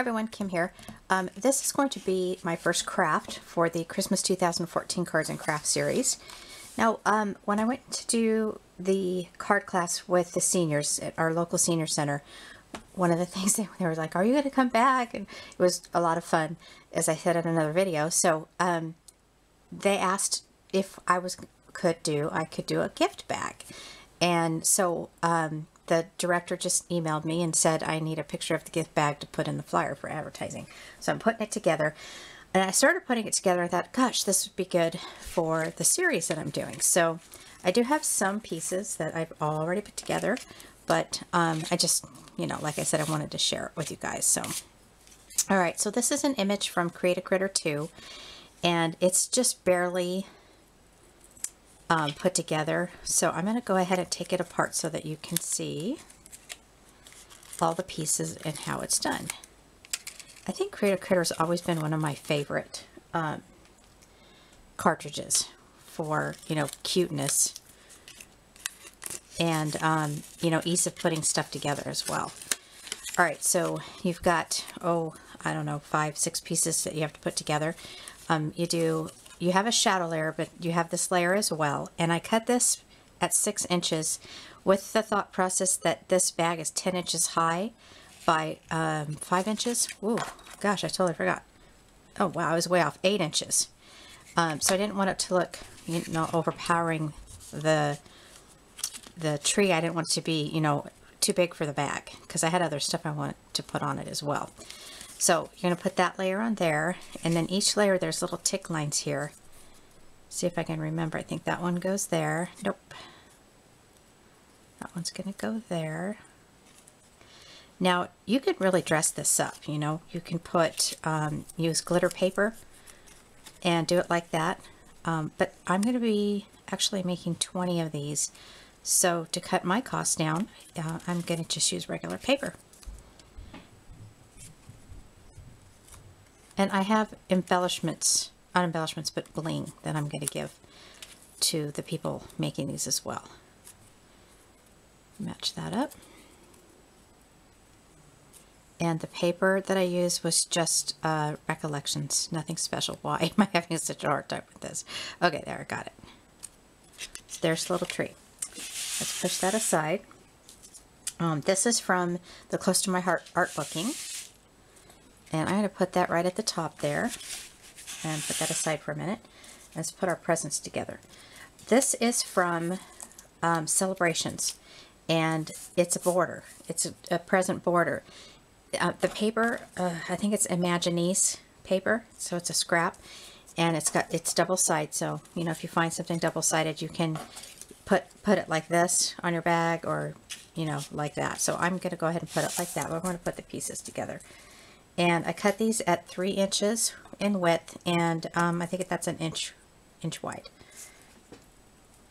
everyone, Kim here. This is going to be my first craft for the Christmas 2014 Cards and Craft series. Now, when I went to do the card class with the seniors at our local senior center, one of the things they were like, "Are you going to come back?" And it was a lot of fun, as I said in another video. So they asked if I could do a gift bag, and so the director just emailed me and said I need a picture of the gift bag to put in the flyer for advertising. So I'm putting it together, and I started putting it together and thought, gosh, this would be good for the series that I'm doing. So I do have some pieces that I've already put together, but I just, like I said, I wanted to share it with you guys. So, all right, so this is an image from Create a Critter 2, and it's just barely put together. So I'm going to go ahead and take it apart so that you can see all the pieces and how it's done. I think Create a Critter has always been one of my favorite cartridges for, cuteness and, ease of putting stuff together as well. All right, so you've got, I don't know, 5, 6 pieces that you have to put together. You have a shadow layer, but you have this layer as well. And I cut this at 6 inches with the thought process that this bag is 10 inches high by 5 inches. Whoa, gosh, I totally forgot. Oh, wow, I was way off. 8 inches. So I didn't want it to look, overpowering the tree. I didn't want it to be, too big for the bag because I had other stuff I wanted to put on it as well. So you're going to put that layer on there, and then each layer there's little tick lines here. See if I can remember. I think that one goes there. Nope. That one's going to go there. Now you could really dress this up, You can put, use glitter paper and do it like that. But I'm going to be actually making 20 of these. So to cut my cost down, I'm going to just use regular paper. And I have embellishments, not embellishments, but bling that I'm going to give to the people making these as well. Match that up. And the paper that I used was just Recollections, nothing special. Why am I having such a hard time with this? Okay, there, I got it. There's the little tree. Let's push that aside. This is from the Close to My Heart art booking. And I'm going to put that right at the top there and put that aside for a minute. Let's put our presents together. This is from Celebrations, and it's a border. It's a present border. The paper, I think it's Imaginease paper, so it's a scrap, and it's double-sided. So if you find something double-sided, you can put it like this on your bag, or like that. So I'm going to go ahead and put it like that. We're going to put the pieces together. And I cut these at 3 inches in width, and I think that's an inch wide.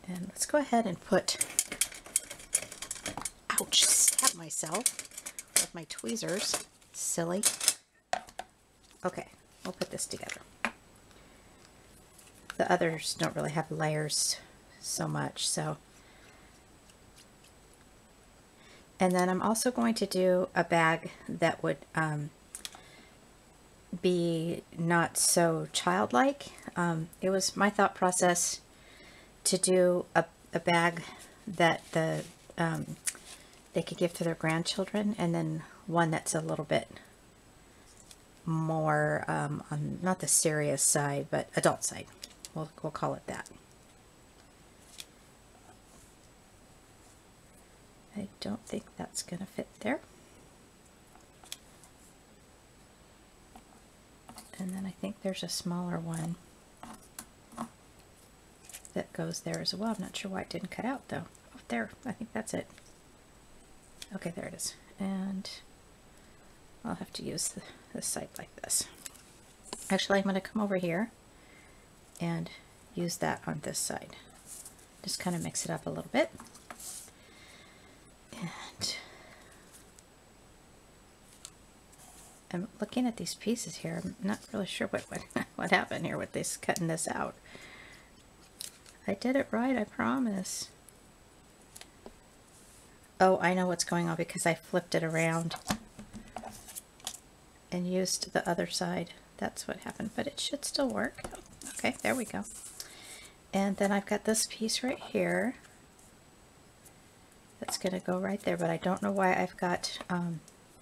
And let's go ahead and put, ouch, stab myself with my tweezers. Silly. Okay, we'll put this together. The others don't really have layers so much, so. And then I'm also going to do a bag that would be not so childlike. It was my thought process to do a bag that they could give to their grandchildren, and then one that's a little bit more on not the serious side, but adult side. We'll call it that. I don't think that's going to fit there. And then I think there's a smaller one that goes there as well. I'm not sure why it didn't cut out though. Oh, there, I think that's it. Okay, there it is. And I'll have to use this side like this. Actually, I'm going to come over here and use that on this side. Just kind of mix it up a little bit. And I'm looking at these pieces here. I'm not really sure what happened here with this, cutting this out. I did it right, I promise. Oh, I know what's going on because I flipped it around. and used the other side. That's what happened, but it should still work. Okay, there we go. And then I've got this piece right here that's going to go right there, but I don't know why I've got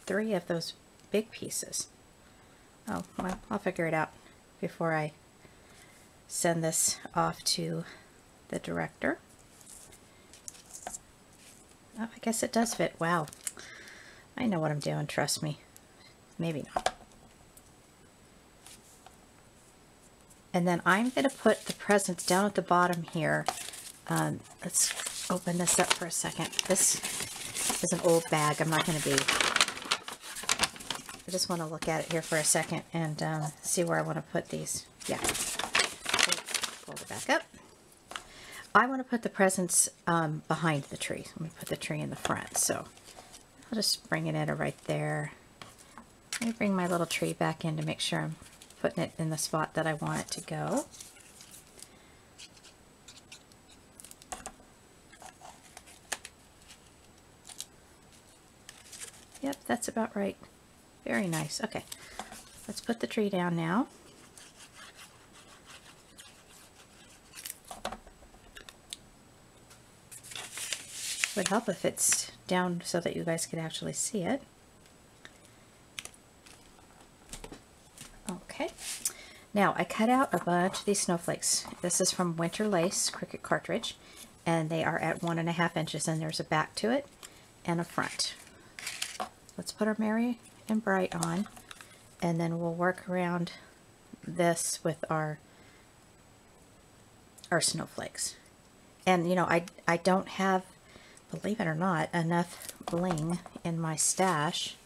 3 of those big pieces. Oh, well, I'll figure it out before I send this off to the director. Oh, I guess it does fit. Wow. I know what I'm doing, trust me. Maybe not. And then I'm going to put the presents down at the bottom here. Let's open this up for a second. This is an old bag. I'm not going to be... I just want to look at it here for a second and see where I want to put these. Yeah. Pull it back up. I want to put the presents behind the tree. I'm going to put the tree in the front. So I'll just bring it in right there. Let me bring my little tree back in to make sure I'm putting it in the spot that I want it to go. Yep, that's about right. Very nice. Okay, let's put the tree down now. Would help if it's down so that you guys could actually see it. Okay, now I cut out a bunch of these snowflakes. This is from Winter Lace Cricut cartridge, and they are at 1.5 inches, and there's a back to it and a front. Let's put our Merry and Bright on, and then we'll work around this with our snowflakes. And you know, I don't have, believe it or not, enough bling in my stash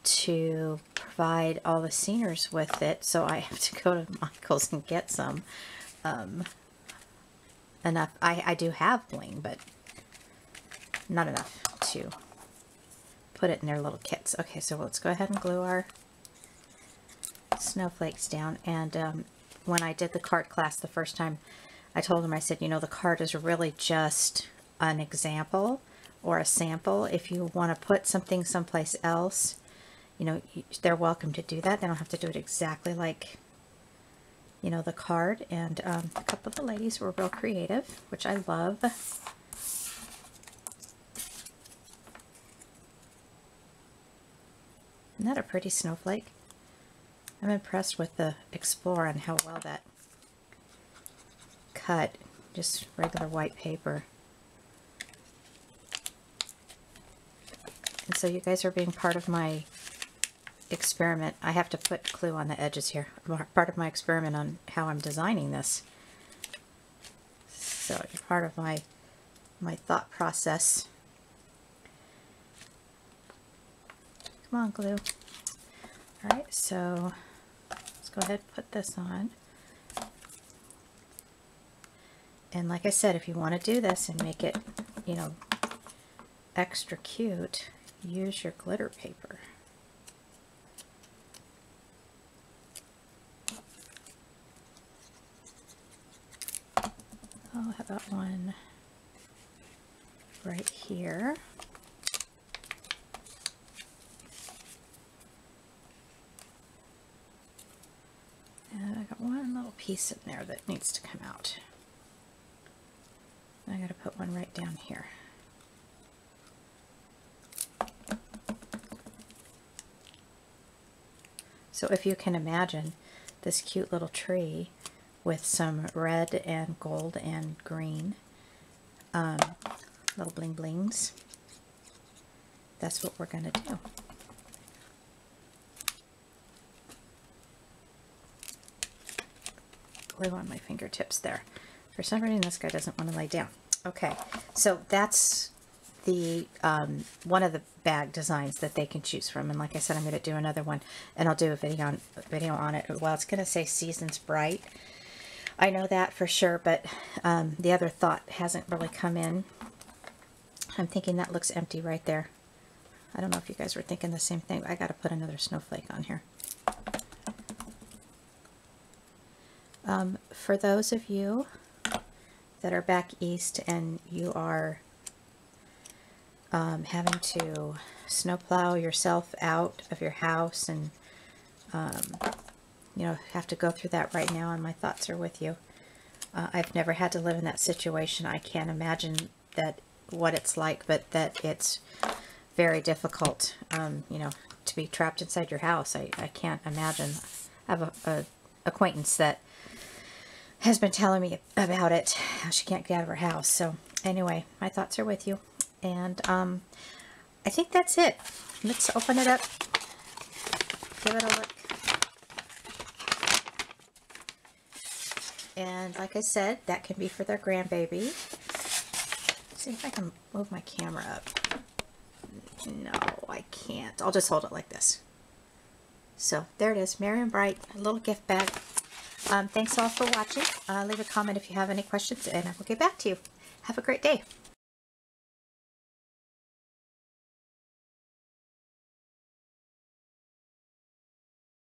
to provide all the sceners with it, so I have to go to Michael's and get some. Enough. I do have bling, but not enough to put it in their little kits. Okay, so let's go ahead and glue our snowflakes down. And when I did the card class the first time, I told them, I said, you know, the card is really just an example or a sample. If you want to put something someplace else, you know, they're welcome to do that. They don't have to do it exactly like, you know, the card. And a couple of the ladies were real creative, which I love. Isn't that a pretty snowflake? I'm impressed with the Explorer and how well that cut. Just regular white paper. And so you guys are being part of my experiment. I have to put glue on the edges here. Part of my experiment on how I'm designing this. So you're part of my thought process. Come on, glue. Alright, so let's go ahead and put this on. And like I said, if you want to do this and make it, you know, extra cute, use your glitter paper. Oh, how about one right here? And I got one little piece in there that needs to come out. I got to put one right down here. So if you can imagine this cute little tree with some red and gold and green little bling blings, that's what we're going to do. Glue on my fingertips there. For some reason this guy doesn't want to lay down. Okay, so that's the one of the bag designs that they can choose from, and like I said, I'm going to do another one, and I'll do a video on it. Well, it's going to say Seasons Bright. I know that for sure, but the other thought hasn't really come in. I'm thinking that looks empty right there. I don't know if you guys were thinking the same thing. I got to put another snowflake on here. For those of you that are back east and you are having to snowplow yourself out of your house, and you know, have to go through that right now, and my thoughts are with you. I've never had to live in that situation. I can't imagine that what it's like, but that it's very difficult, you know, to be trapped inside your house. I can't imagine. I have a acquaintance that has been telling me about it, how she can't get out of her house. So anyway, my thoughts are with you, and I think that's it. Let's open it up, give it a look. And like I said, that can be for their grandbaby. Let's see if I can move my camera up. No, I can't. I'll just hold it like this. So there it is, Merry and Bright, a little gift bag. Thanks all for watching. Leave a comment if you have any questions, and I will get back to you. Have a great day.